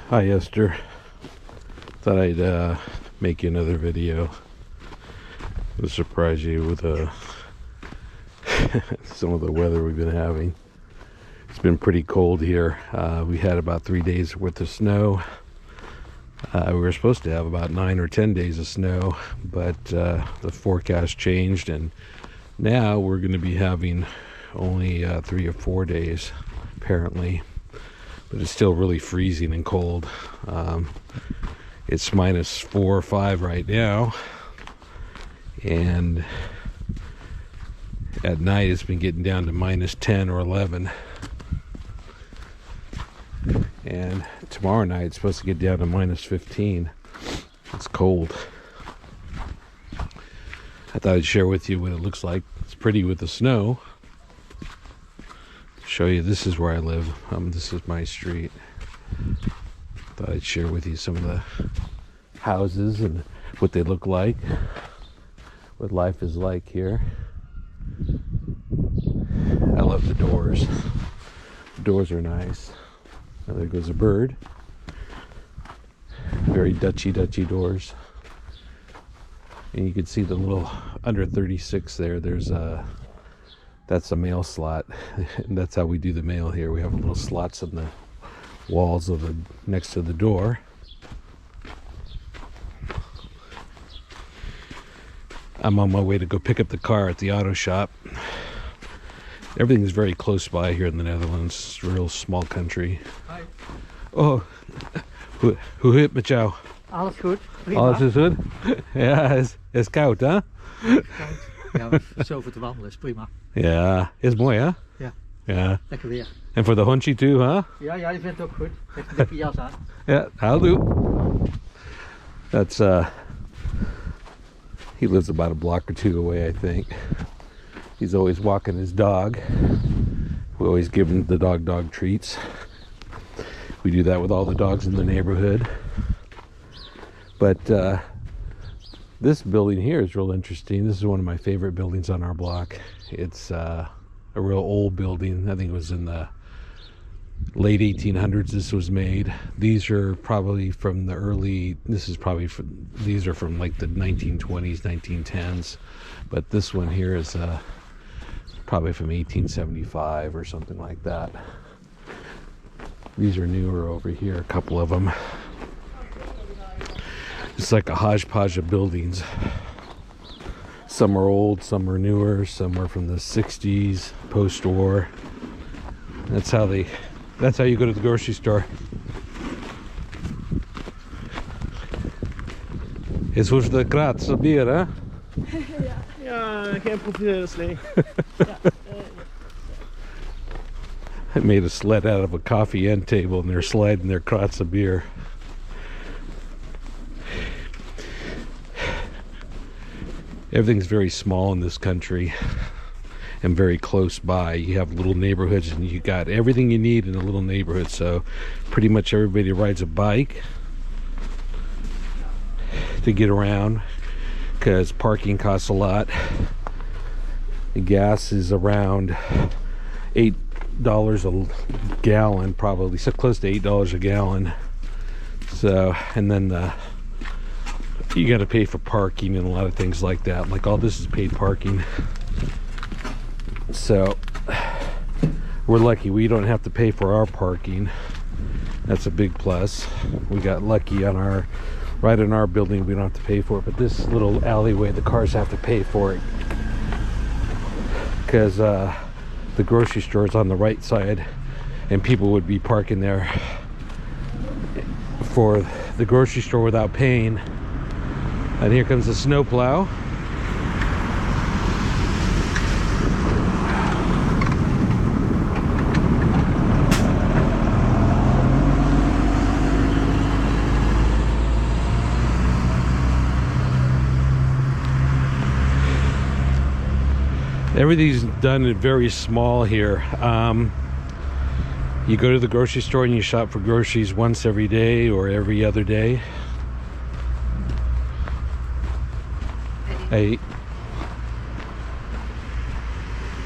Hi Esther, thought I'd make you another video to surprise you with some of the weather we've been having. It's been pretty cold here. We had about 3 days worth of snow. We were supposed to have about 9 or 10 days of snow, but the forecast changed, and now we're going to be having only 3 or 4 days apparently. But it's still really freezing and cold. It's minus 4 or 5 right now, and at night it's been getting down to minus 10 or 11, and tomorrow night it's supposed to get down to minus 15. It's cold. I thought I'd share with you what it looks like. It's pretty with the snow. Show you, this is where I live. This is my street. Thought I'd share with you some of the houses and what they look like, what life is like here. I love the doors. The doors are nice. Now there goes a bird. Very Dutchy doors. And you can see the little under 36 there. That's a mail slot, and that's how we do the mail here. We have little slots in the walls of next to the door. I'm on my way to go pick up the car at the auto shop. Everything's very close by here in the Netherlands. It's a real small country. Hi. Oh, hoe heet met jou? Alles goed, prima. Alles is goed? Ja, is koud, hè? Ja, maar zo voor te wandelen is prima. Ja, is mooi, hè? Ja. Ja. Lekker weer. En voor de hondje toe, hè? Ja, die vindt het ook goed. Heeft een dikke jas aan. Yeah, I'll do. That's he lives about a block or two away, I think. He's always walking his dog. We always give him the dog treats. We do that with all the dogs in the neighborhood. But this building here is real interesting. This is one of my favorite buildings on our block. It's a real old building. I think it was in the late 1800s this was made. These are probably from the early, these are from like the 1920s, 1910s. But this one here is probably from 1875 or something like that. These are newer over here, a couple of them. It's like a hodgepodge of buildings. Some are old, some are newer, some are from the 60s, post-war. That's how you go to the grocery store. Is goed de Graatse bier, hè? Ja, geen profiteerslee. I made a sled out of a coffee end table, and they're sliding their Graatse beer. Everything's very small in this country and very close by. You have little neighborhoods, and you got everything you need in a little neighborhood. So pretty much everybody rides a bike to get around, because parking costs a lot. The gas is around $8 a gallon, probably so close to $8 a gallon. So, and then you got to pay for parking and a lot of things like that. Like all this is paid parking. So we're lucky we don't have to pay for our parking. That's a big plus. We got lucky on right in our building, we don't have to pay for it. But this little alleyway, the cars have to pay for it, because the grocery store is on the right side, and people would be parking there for the grocery store without paying. And here comes the snowplow. Everything's done very small here. You go to the grocery store and you shop for groceries once every day or every other day.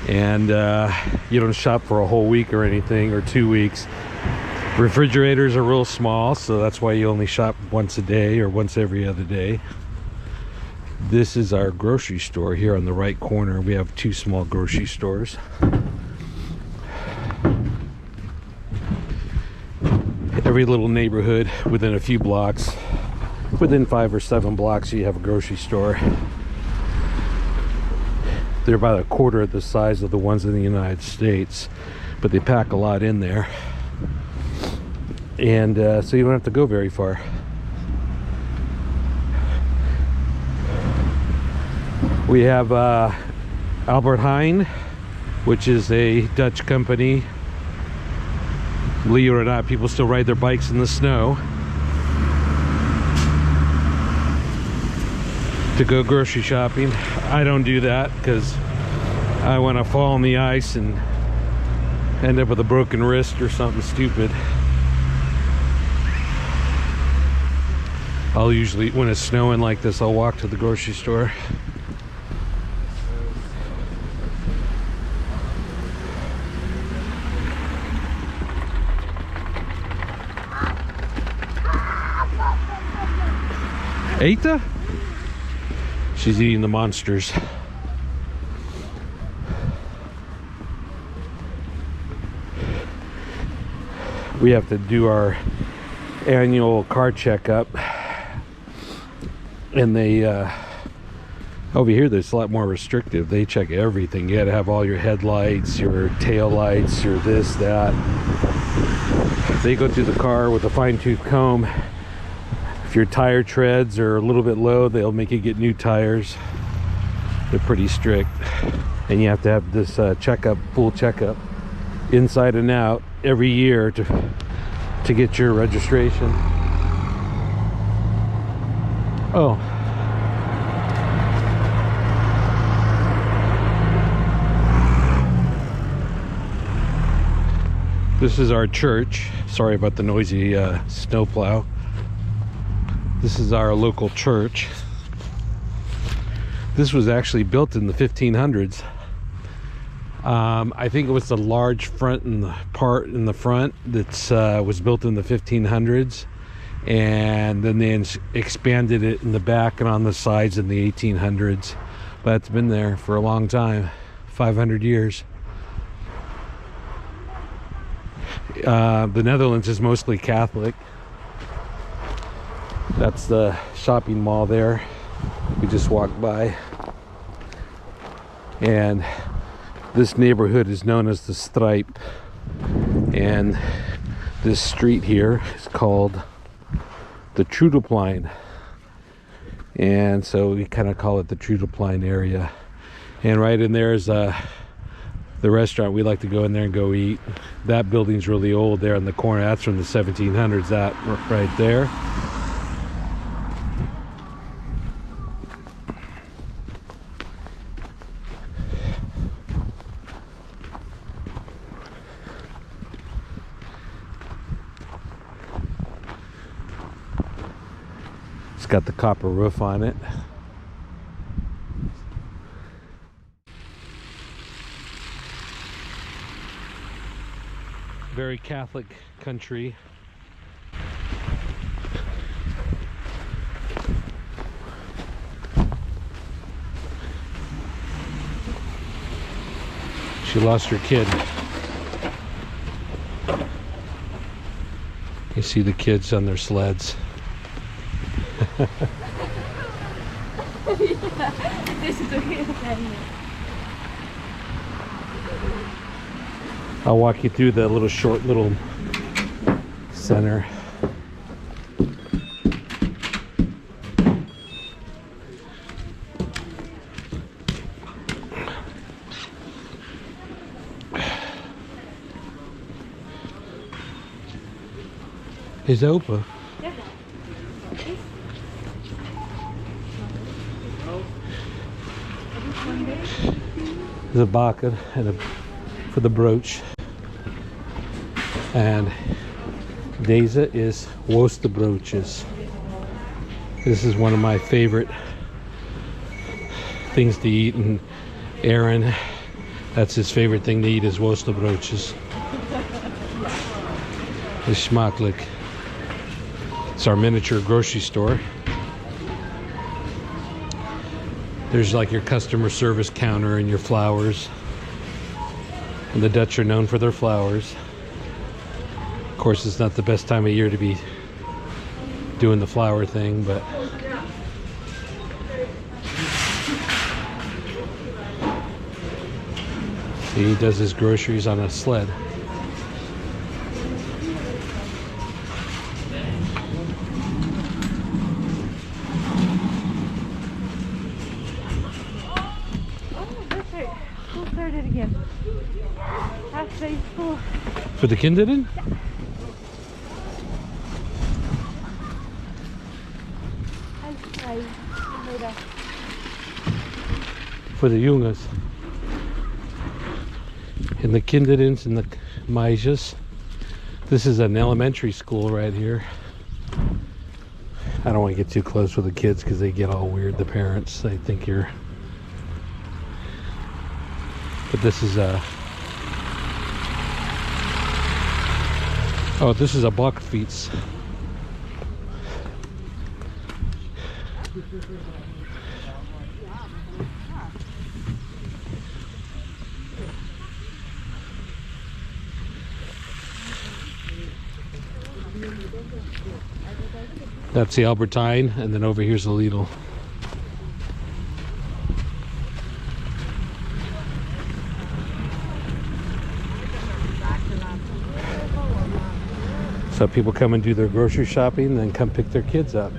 And you don't shop for a whole week or anything, or 2 weeks. Refrigerators are real small, so that's why you only shop once a day or once every other day. This is our grocery store here on the right corner. We have two small grocery stores. Every little neighborhood within a few blocks, within 5 or 7 blocks, you have a grocery store. They're about a quarter of the size of the ones in the United States, but they pack a lot in there. And so you don't have to go very far. We have Albert Heijn, which is a Dutch company. Believe it or not, people still ride their bikes in the snow to go grocery shopping. I don't do that because I want to fall on the ice and end up with a broken wrist or something stupid. I'll usually, when it's snowing like this, I'll walk to the grocery store. Eta? She's eating the monsters. We have to do our annual car checkup, and they over here there's a lot more restrictive. They check everything. You got to have all your headlights, your tail lights, your this, that. They go through the car with a fine-tooth comb. If your tire treads are a little bit low, they'll make you get new tires. They're pretty strict. And you have to have this checkup, full checkup, inside and out, every year to get your registration. Oh. This is our church. Sorry about the noisy snowplow. This is our local church. This was actually built in the 1500s. I think it was the large front and the part in the front that was built in the 1500s, and then they expanded it in the back and on the sides in the 1800s. But it's been there for a long time, 500 years. The Netherlands is mostly Catholic. That's the shopping mall there. We just walked by. And this neighborhood is known as the Stripe. And this street here is called the Trudeplein. And so we kind of call it the Trudeplein area. And right in there is the restaurant. We like to go in there and go eat. That building's really old there in the corner. That's from the 1700s, that right there. It's got the copper roof on it. Very Catholic country. She lost her kid. You see the kids on their sleds. I'll walk you through the little short little center. Is open. There's a bucket and for the brooch. And deze is worstenbroodjes. This is one of my favorite things to eat, and Aaron, that's his favorite thing to eat is worstenbroodjes. is smakelijk. It's our miniature grocery store. There's like your customer service counter and your flowers. And the Dutch are known for their flowers. Of course, it's not the best time of year to be doing the flower thing, but see, he does his groceries on a sled. Again. Halfway school. Voor de kinderen? Voor de jongens. And the kinderins and the meisjes. This is an elementary school right here. I don't want to get too close with the kids because they get all weird, the parents. They think you're... But this is a... Oh, this is a bakfiets. That's the Albertine, and then over here's the Lidl. So people come and do their grocery shopping and then come pick their kids up.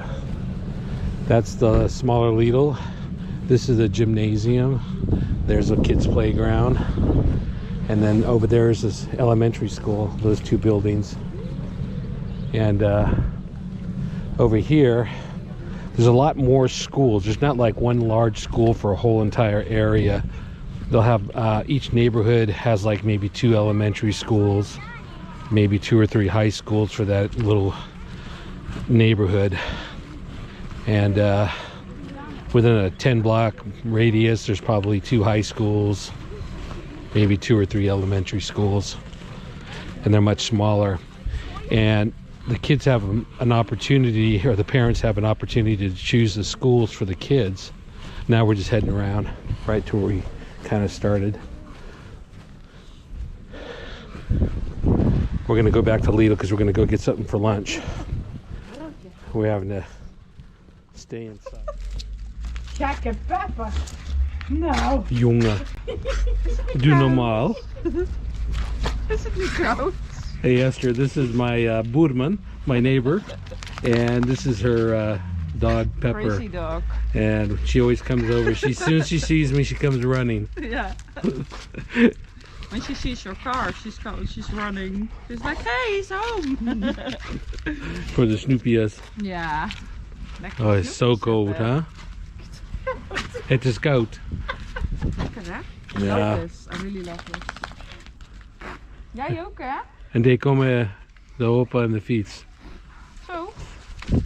That's the smaller Lidl. This is a gymnasium. There's a kids playground. And then over there is this elementary school, those two buildings. And over here, there's a lot more schools. There's not like one large school for a whole entire area. They'll have, each neighborhood has like maybe 2 elementary schools, maybe 2 or 3 high schools for that little neighborhood. And within a 10-block radius, there's probably 2 high schools, maybe 2 or 3 elementary schools, and they're much smaller. And the kids have an opportunity, or the parents have an opportunity to choose the schools for the kids. Now we're just heading around right to where we kind of started. We're gonna go back to Lidl because we're gonna go get something for lunch. We're having to stay inside. Gekke pepper. Nou. Jongen, doe normaal. Is het niet koud? Hey Esther, this is my boerman, my neighbor, and this is her dog Pepper. Crazy dog. And she always comes over. As soon as she sees me, she comes running. Yeah. When she sees your car, she's running. She's like, hey, he's home. For the Snoopy's. Ja. Lekker Oh, it's so snoepjes cold, hebben. huh? Het is koud. Lekker hè? Ja. Love this. I really love this. Jij ook hè? En die komen de opa en de fiets. Zo.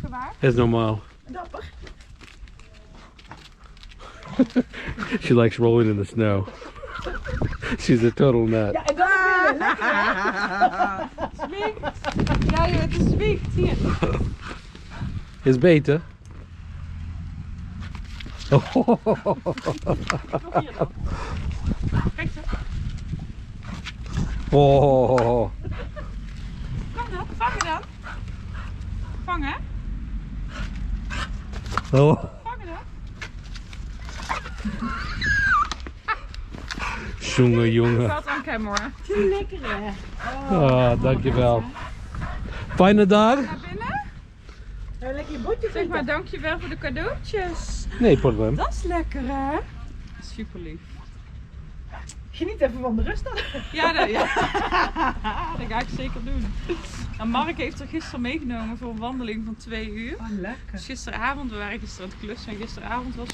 Gewaar. Dat is normaal. Dapper. She likes rolling in the snow. She's a total nut. Ja, en dan Zwiekt. Ja, het is zwiekt. Zie je. Is beter. Nog hier dan. Kijk zo. Oh. Kom dan, vangen dan. Vangen. Oh. Vangen dan. Jongen, jongen. Valt aan hem hoor. Lekker hè. Oh, dankjewel. Fijne dag? Naar binnen. Lekker botje. Zeg maar dankjewel voor de cadeautjes. Nee, probleem. Dat is lekker hè. Super lief. Geniet even van de rust dan. Ja, dat ga ik zeker doen. En Mark heeft er gisteren meegenomen voor een wandeling van 2 uur. Oh, lekker. Dus gisteravond, we waren gisteren aan het klussen en gisteravond was